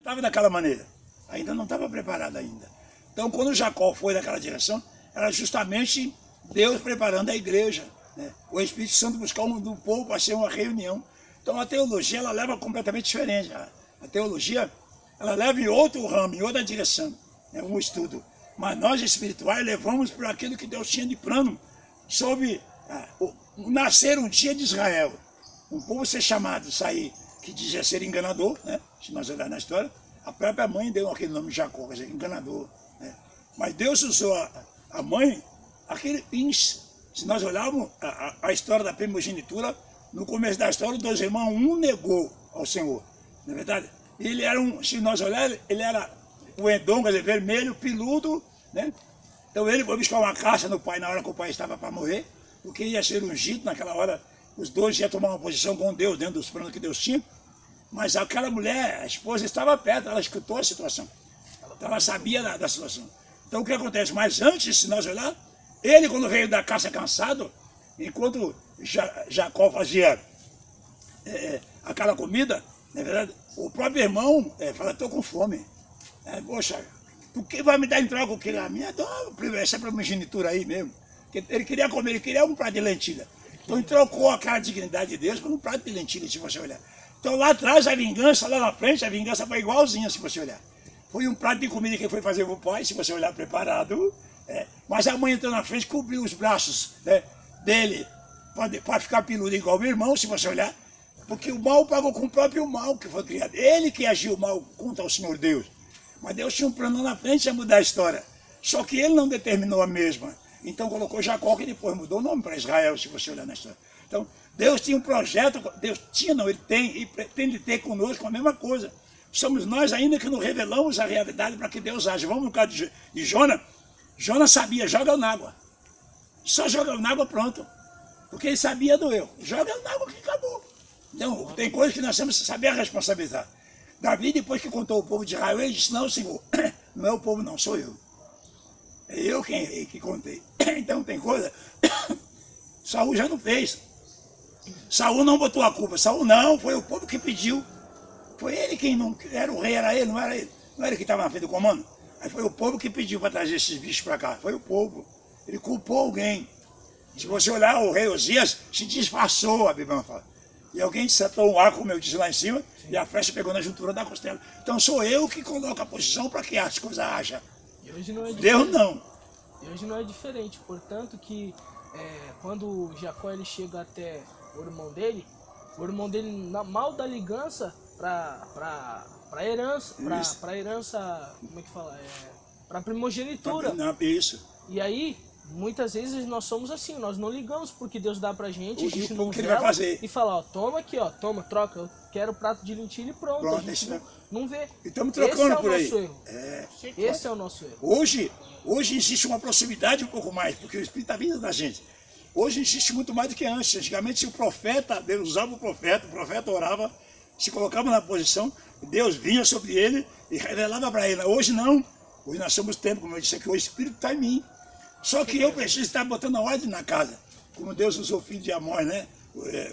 estava daquela maneira, ainda não estava preparado ainda. Então, quando Jacó foi naquela direção, era justamente Deus preparando a igreja, né? O Espírito Santo buscar do povo para ser uma reunião. Então, a teologia, ela leva completamente diferente. A teologia, ela leva em outro ramo, em outra direção, né? Um estudo. Mas nós, espirituais, levamos por aquilo que Deus tinha de plano sobre o nascer um dia de Israel. Um povo ser chamado, sair, que dizia ser enganador, né? Se nós olharmos na história, a própria mãe deu aquele nome de Jacó, quer dizer, enganador, né? Mas Deus usou a mãe, aquele se nós olharmos a história da primogenitura, no começo da história, os dois irmãos, um negou ao Senhor, não é verdade? Ele era se nós olharmos, ele era o Edom, quer dizer, vermelho, peludo, né? Então ele foi buscar uma caça no pai na hora que o pai estava para morrer, porque ia ser ungido naquela hora. Os dois iam tomar uma posição com Deus, dentro dos planos que Deus tinha. Mas aquela mulher, a esposa, estava perto, ela escutou a situação. Então ela sabia da situação. Então o que acontece? Mas antes, se nós olhar, ele quando veio da caça cansado, enquanto Jacó fazia aquela comida, na verdade, o próprio irmão fala, estou com fome. Poxa, o que vai me dar em troca? O que? A minha, essa primogenitura aí mesmo. Ele queria comer, ele queria um prato de lentilha. Então ele trocou aquela dignidade de Deus por um prato de lentilha, se você olhar. Então lá atrás a vingança, lá na frente, a vingança foi igualzinha, se você olhar. Foi um prato de comida que ele foi fazer para o pai, se você olhar preparado. Mas a mãe entrou na frente, cobriu os braços, né, dele, para ficar peludo igual o irmão, se você olhar. Porque o mal pagou com o próprio mal que foi criado. Ele que agiu mal contra o Senhor Deus. Mas Deus tinha um plano lá na frente a mudar a história. Só que ele não determinou a mesma. Então colocou Jacó, que depois mudou o nome para Israel, se você olhar na história. Então, Deus tinha um projeto, Deus tinha, não, ele tem, e pretende ter conosco a mesma coisa. Somos nós ainda que não revelamos a realidade para que Deus age. Vamos no caso de Jonas. Jonas sabia, joga na água. Só joga na água, pronto. Porque ele sabia do eu. Joga na água que acabou. Então, tem coisas que nós temos que saber responsabilizar. Davi, depois que contou o povo de Israel, ele disse, não, Senhor, não é o povo não, sou eu. É eu que contei. Então tem coisa, Saul já não fez. Saul não botou a culpa. Saul não, foi o povo que pediu. Foi ele quem não era o rei, era ele, não era ele. Não era ele que estava na frente do comando. Aí foi o povo que pediu para trazer esses bichos para cá. Foi o povo. Ele culpou alguém. Se você olhar, o rei Osias se disfarçou, a Bíblia fala. E alguém desatou um arco, como eu disse lá em cima, e a flecha pegou na juntura da costela. Então sou eu que coloco a posição para que as coisas hajam. E hoje não é Deus não. E hoje não é diferente. Portanto que quando Jacó ele chega até o irmão dele mal dá ligança para herança, para herança, como é que fala? Para primogenitura. Não, isso. E aí, muitas vezes nós somos assim, nós não ligamos porque Deus dá pra gente, a gente não que ele vai fazer. E fala, ó, toma aqui, ó, toma, troca, eu quero prato de lentilha e pronto. A gente não vê. E estamos trocando por aí. Esse é o nosso erro. Esse é o nosso erro. Hoje existe uma proximidade um pouco mais, porque o Espírito está vindo da gente. Hoje existe muito mais do que antes. Antigamente o profeta, Deus usava o profeta orava, se colocava na posição, Deus vinha sobre ele e revelava para ele. Hoje não. Hoje nós somos tempo, como eu disse aqui, o Espírito está em mim. Só que eu preciso estar botando a ordem na casa. Como Deus usou o filho de Amós, né?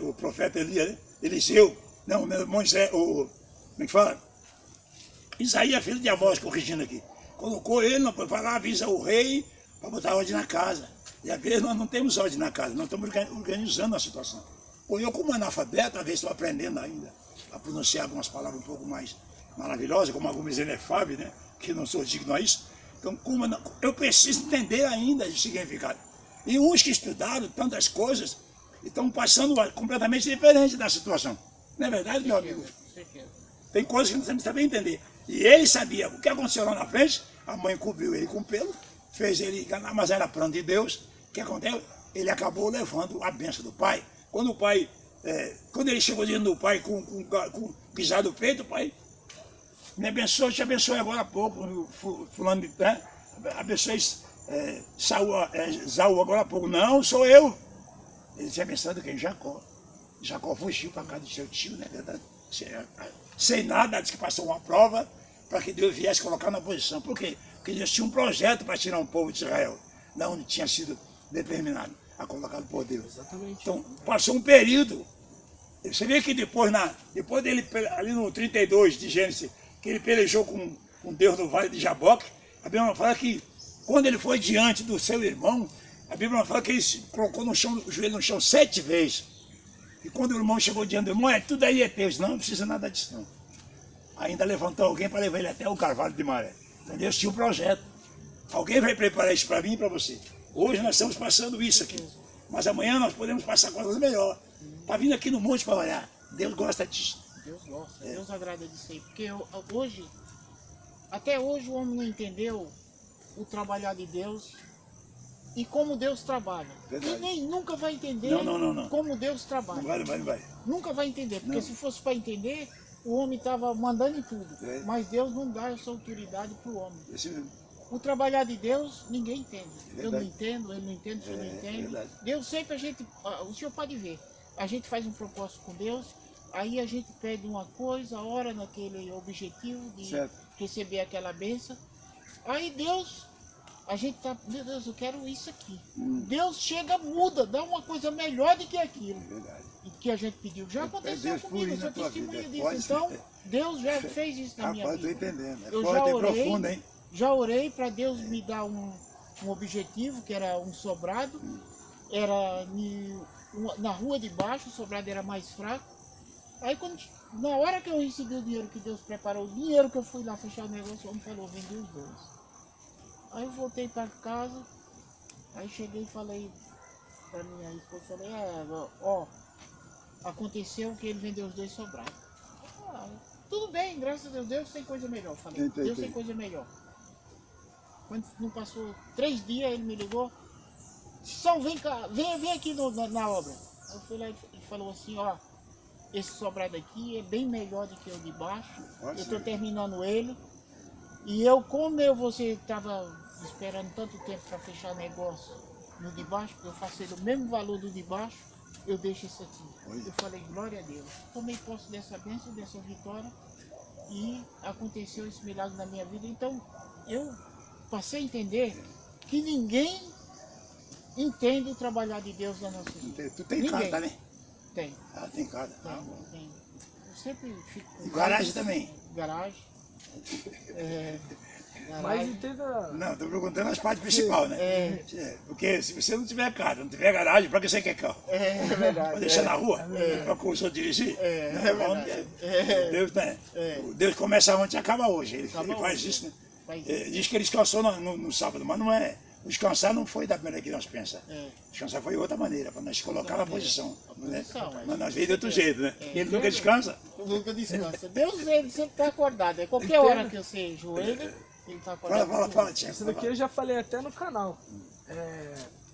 O profeta Elias, né? Eliseu. Não, Moisés, como é que fala? Isaías, filho de Amós, corrigindo aqui. Colocou ele, vai lá, avisa o rei para botar ordem na casa. E às vezes nós não temos ordem na casa, nós estamos organizando a situação. Ou eu, como analfabeto, às vezes estou aprendendo ainda a pronunciar algumas palavras um pouco mais maravilhosas, como algumas inefáveis, né? Que não sou digno a isso. Então, eu preciso entender ainda o significado. E uns que estudaram tantas coisas estão passando completamente diferente da situação. Não é verdade, meu amigo? Tem coisas que nós temos que saber entender. E ele sabia o que aconteceu lá na frente, a mãe cobriu ele com pelo, fez ele enganar, mas era plano de Deus. O que aconteceu? Ele acabou levando a bênção do pai. Quando o pai, quando ele chegou diante do pai com pisar do peito, o pai me abençoe, te abençoe agora há pouco, fulano de abençoe Saul agora há pouco. Não, sou eu. Ele tinha abençoado quem? Jacó. Jacó fugiu para casa do seu tio, né? Sem nada, disse que passou uma prova para que Deus viesse colocar na posição. Por quê? Porque Deus tinha um projeto para tirar um povo de Israel, da onde tinha sido determinado, colocado por Deus. Exatamente. Então, passou um período. Você vê que depois dele, ali no 32 de Gênesis, que ele pelejou com Deus no Vale de Jaboque, a Bíblia fala que quando ele foi diante do seu irmão, a Bíblia fala que ele se colocou no chão, o joelho no chão 7 vezes. E quando o irmão chegou diante do irmão, tudo aí é teu. Não precisa nada disso não. Ainda levantou alguém para levar ele até o Carvalho de Maré. Então Deus tinha um projeto. Alguém vai preparar isso para mim e para você. Hoje nós estamos passando isso aqui. Mas amanhã nós podemos passar coisas melhores. Está vindo aqui no monte para olhar. Deus gosta disso. Deus gosta, Deus agrada disso aí. Porque hoje, até hoje o homem não entendeu o trabalhar de Deus e como Deus trabalha. Verdade. Ninguém nunca vai entender Não. como Deus trabalha. Não vai. Nunca vai entender, porque Não. se fosse para entender, o homem estava mandando em tudo. É. Mas Deus não dá essa autoridade para o homem. Esse mesmo. O trabalhar de Deus, ninguém entende. É Eu não verdade. entendo, ele não entende, o senhor não entende. verdade. Deus sempre o senhor pode ver, a gente faz um propósito com Deus, aí a gente pede uma coisa, ora naquele objetivo de Certo. receber aquela bênção. Aí Deus, a gente tá, meu Deus, eu quero isso aqui. Deus chega, muda, dá uma coisa melhor do que aquilo Verdade. que a gente pediu. Já aconteceu Deus comigo, eu fluir sou na tua vida. testemunha disso. Pode Então, ser. Deus já fez isso na minha Rapaz, vida. estou entendendo. É Eu forte já e orei, profundo, hein? já orei para Deus me dar um objetivo, que era um sobrado. Era na rua de baixo, o sobrado era mais fraco. Aí na hora que eu recebi o dinheiro que Deus preparou, o dinheiro que eu fui lá fechar o negócio, o homem falou, vendi os 2. Aí eu voltei para casa, aí cheguei e falei para minha esposa, falei, aconteceu que ele vendeu os 2 sobrados. Ah, tudo bem, graças a Deus, Deus tem coisa melhor. Falei, Deus tem coisa melhor. Quando não passou 3 dias, ele me ligou, São, vem cá, vem aqui na obra. Eu fui lá e ele falou assim, esse sobrado aqui é bem melhor do que o de baixo. Eu estou terminando ele. E como você estava esperando tanto tempo para fechar negócio no de baixo, porque eu faço ele o mesmo valor do de baixo, eu deixo isso aqui. Eu falei, glória a Deus. Tomei posse dessa bênção, dessa vitória, e aconteceu esse milagre na minha vida. Então, eu passei a entender que ninguém entende o trabalhar de Deus na nossa vida. Tu tem casa, né? Tem. Ah, tem casa. Tem. Eu sempre fico com E garagem também? Garagem. Mas entenda. Não, estou perguntando as partes principais, né? Porque se você não tiver casa, não tiver garagem, para que você quer carro? É verdade. Para deixar na rua? Para o senhor dirigir? Deus, né? Deus começa ontem e acaba hoje. Ele faz isso, né? Diz que ele descansou no sábado, mas não é. O descansar não foi da maneira que nós pensamos. Descansar foi de outra maneira, para nós colocar na posição. Né? Mas nós veio de outro jeito, né? Ele nunca descansa. Nunca descansa. Deus, ele sempre está acordado. É qualquer hora que você joelha, ele está acordado. Fala, Tiago. Isso daqui eu já falei até no canal.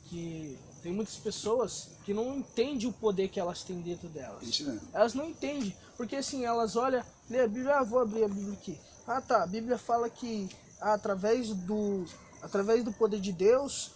Que tem muitas pessoas que não entendem o poder que elas têm dentro delas. Isso mesmo. Elas não entendem. Porque assim, elas olham, lê a Bíblia, vou abrir a Bíblia aqui. Ah tá, a Bíblia fala que através do poder de Deus,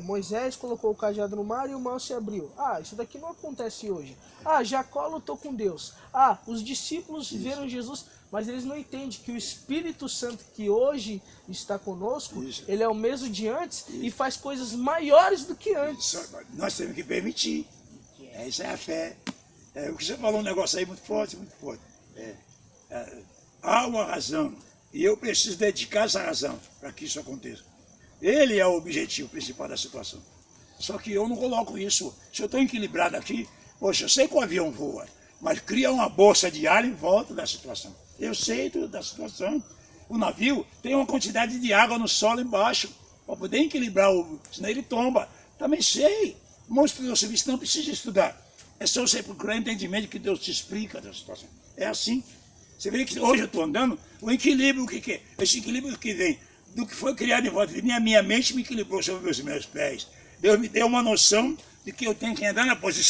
Moisés colocou o cajado no mar e o mar se abriu. Ah, isso daqui não acontece hoje. Ah, Jacó lutou com Deus. Ah, os discípulos viram Jesus, mas eles não entendem que o Espírito Santo que hoje está conosco, ele é o mesmo de antes e faz coisas maiores do que antes. Nós temos que permitir. Isso é a fé. O que você falou um negócio aí muito forte, muito forte. Há uma razão e eu preciso dedicar essa razão para que isso aconteça. Ele é o objetivo principal da situação. Só que eu não coloco isso. Se eu estou equilibrado aqui, poxa, eu sei que o avião voa, mas cria uma bolsa de ar em volta da situação. Eu sei da situação. O navio tem uma quantidade de água no solo embaixo, para poder equilibrar, senão ele tomba. Também sei. Irmãos, para o serviço não precisa estudar. É só você procurar entendimento que Deus te explica da situação. É assim. Você vê que hoje eu estou andando, o equilíbrio, o que é? Esse equilíbrio que vem do que foi criado em volta de mim, a minha mente me equilibrou sobre os meus pés. Deus me deu uma noção de que eu tenho que andar na posição